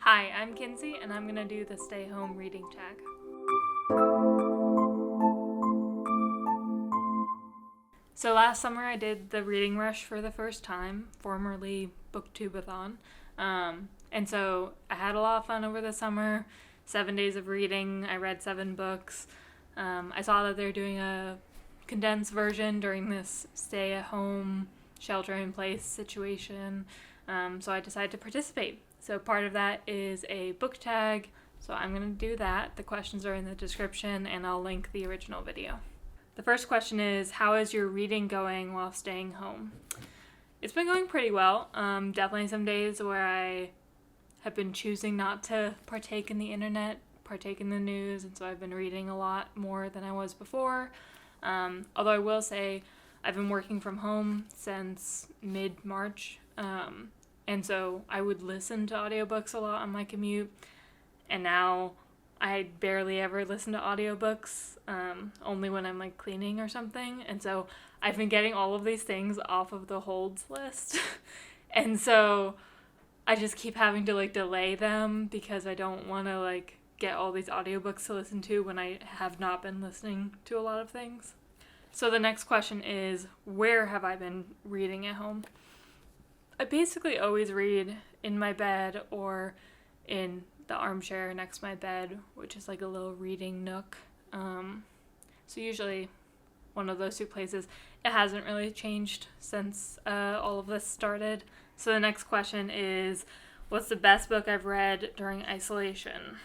Hi, I'm Kinsey, and I'm going to do the Stay Home Reading Tag. So last summer I did the Reading Rush for the first time, formerly Booktubeathon. And so I had a lot of fun over the summer, 7 days of reading. I read 7 books. I saw that they're doing a condensed version during this stay-at-home, shelter-in-place situation. So I decided to participate. So part of that is a book tag. So I'm going to do that. The questions are in the description, and I'll link the original video. The first question is, how is your reading going while staying home? It's been going pretty well. Definitely some days where I have been choosing not to partake in the internet, partake in the news, and so I've been reading a lot more than I was before. Although I will say I've been working from home since mid-March, and so I would listen to audiobooks a lot on my commute, and now I barely ever listen to audiobooks, only when I'm like cleaning or something. And so I've been getting all of these things off of the holds list. And so I just keep having to like delay them because I don't want to like get all these audiobooks to listen to when I have not been listening to a lot of things. So the next question is, where have I been reading at home? I basically always read in my bed or in the armchair next to my bed, which is like a little reading nook. So usually one of those two places. It hasn't really changed since all of this started. So the next question is, what's the best book I've read during isolation?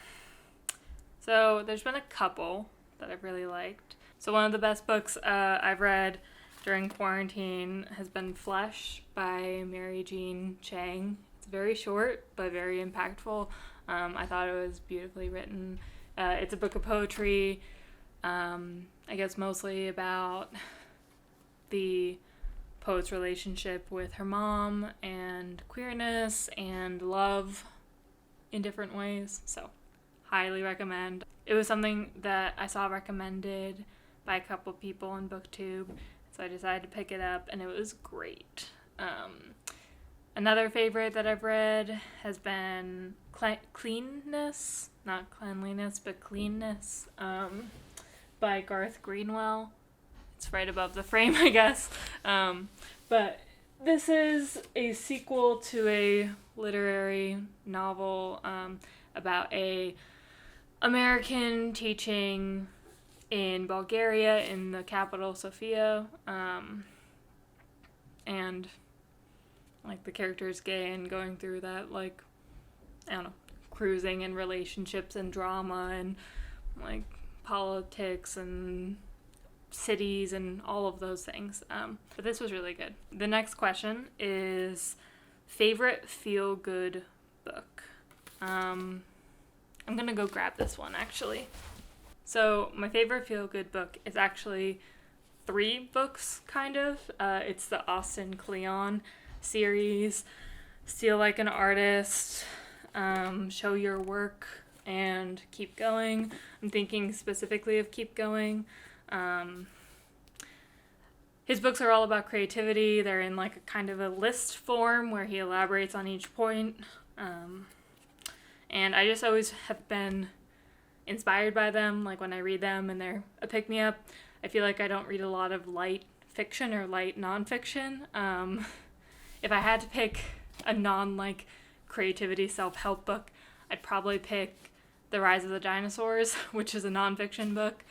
So there's been a couple that I've really liked. So one of the best books I've read during quarantine has been Flesh by Mary Jean Chang. It's very short, but very impactful. I thought it was beautifully written. It's a book of poetry, I guess mostly about the poet's relationship with her mom and queerness and love in different ways. So, highly recommend. It was something that I saw recommended by a couple people on BookTube, so I decided to pick it up, and it was great. Another favorite that I've read has been Cleanness, not Cleanliness, but Cleanness, by Garth Greenwell. It's right above the frame, I guess. But this is a sequel to a literary novel about a American teaching in Bulgaria, in the capital, Sofia, and like the character is gay and going through that, like, I don't know, cruising and relationships and drama and like politics and cities and all of those things. But this was really good. The next question is favorite feel-good book. I'm gonna go grab this one actually. So my favorite feel-good book is actually 3 books, kind of. It's the Austin Kleon series, Steal Like an Artist, Show Your Work, and Keep Going. I'm thinking specifically of Keep Going. His books are all about creativity. They're in like a kind of a list form where he elaborates on each point. And I just always have been inspired by them, like when I read them, and they're a pick-me-up. I feel like I don't read a lot of light fiction or light nonfiction. If I had to pick a non-like creativity self-help book, I'd probably pick The Rise of the Dinosaurs, which is a nonfiction book,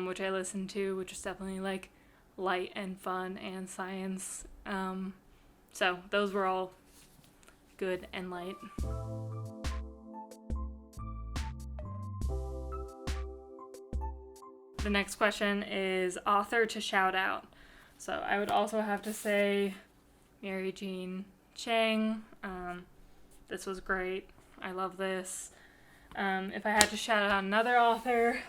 which I listened to, which is definitely like light and fun and science. So those were all good and light. The next question is author to shout out. So I would also have to say Mary Jean Chang. This was great. I love this. If I had to shout out another author,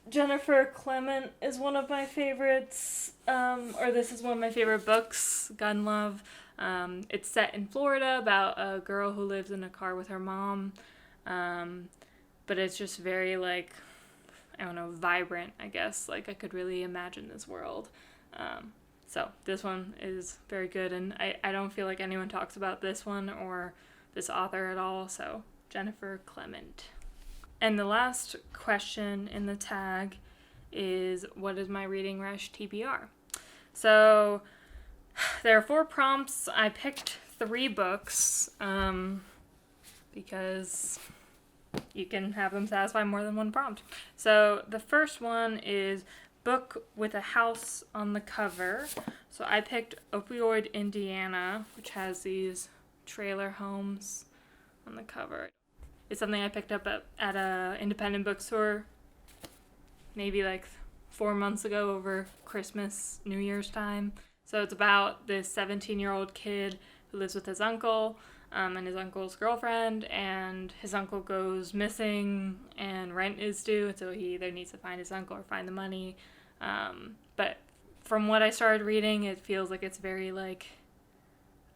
Jennifer Clement is one of my favorites, or this is one of my favorite books, Gun Love. It's set in Florida about a girl who lives in a car with her mom, but it's just very like, I don't know, vibrant, I guess. Like I could really imagine this world. So this one is very good, and I don't feel like anyone talks about this one or this author at all, so Jennifer Clement. And the last question in the tag is, what is my Reading Rush TBR? So there are 4 prompts. I picked 3 books because you can have them satisfy more than one prompt. So the first one is book with a house on the cover. So I picked Opioid Indiana, which has these trailer homes on the cover. It's something I picked up at a independent bookstore maybe like 4 months ago over Christmas, New Year's time. So it's about this 17-year-old kid who lives with his uncle and his uncle's girlfriend, and his uncle goes missing and rent is due, and so he either needs to find his uncle or find the money. But from what I started reading, it feels like it's very I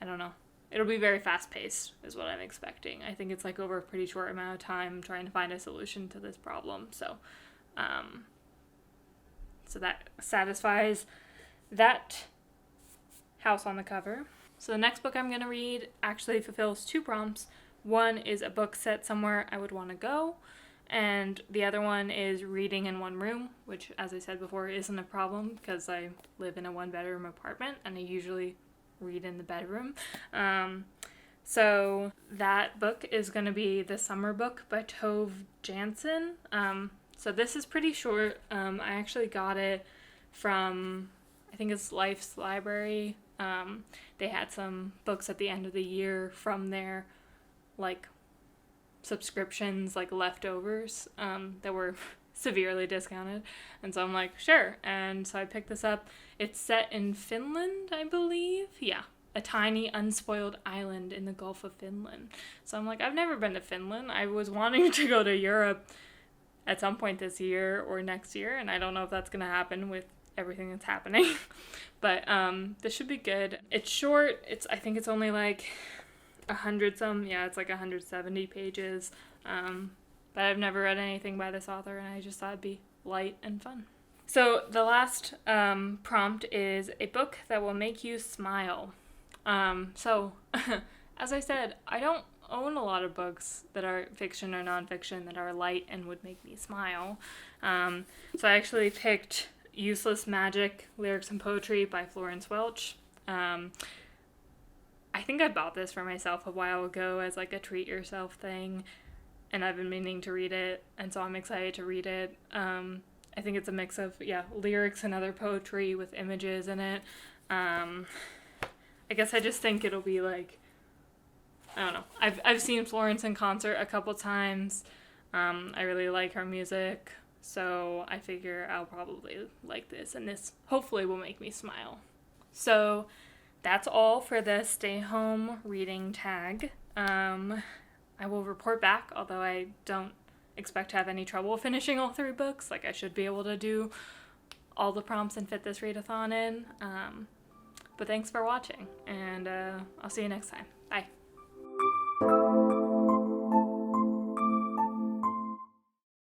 don't know. It'll be very fast-paced is what I'm expecting. I think it's over a pretty short amount of time trying to find a solution to this problem. So that satisfies that house on the cover. So the next book I'm going to read actually fulfills 2 prompts. One is a book set somewhere I would want to go, and the other one is reading in one room, which, as I said before, isn't a problem because I live in a 1-bedroom apartment and I usually read in the bedroom. So that book is going to be The Summer Book by Tove Jansson. So this is pretty short. I actually got it from, I think it's Life's Library. They had some books at the end of the year from their subscriptions, leftovers, that were severely discounted. And so I'm like, sure. And so I picked this up. It's set in Finland, I believe. Yeah. A tiny, unspoiled island in the Gulf of Finland. So I'm like, I've never been to Finland. I was wanting to go to Europe at some point this year or next year, and I don't know if that's going to happen with everything that's happening. But this should be good. It's short. I think it's only 100 some. Yeah, it's 170 pages. But I've never read anything by this author, and I just thought it'd be light and fun. So the last prompt is a book that will make you smile. So as I said, I don't own a lot of books that are fiction or nonfiction that are light and would make me smile. So I actually picked Useless Magic, Lyrics and Poetry by Florence Welch. I think I bought this for myself a while ago as a treat yourself thing, and I've been meaning to read it, and so I'm excited to read it. I think it's a mix of, lyrics and other poetry with images in it. I guess I just think it'll be I don't know. I've seen Florence in concert a couple times. I really like her music, so I figure I'll probably like this, and this hopefully will make me smile. So that's all for the stay home reading tag. I will report back, although I don't expect to have any trouble finishing all 3 books. I should be able to do all the prompts and fit this readathon in. But thanks for watching, and I'll see you next time.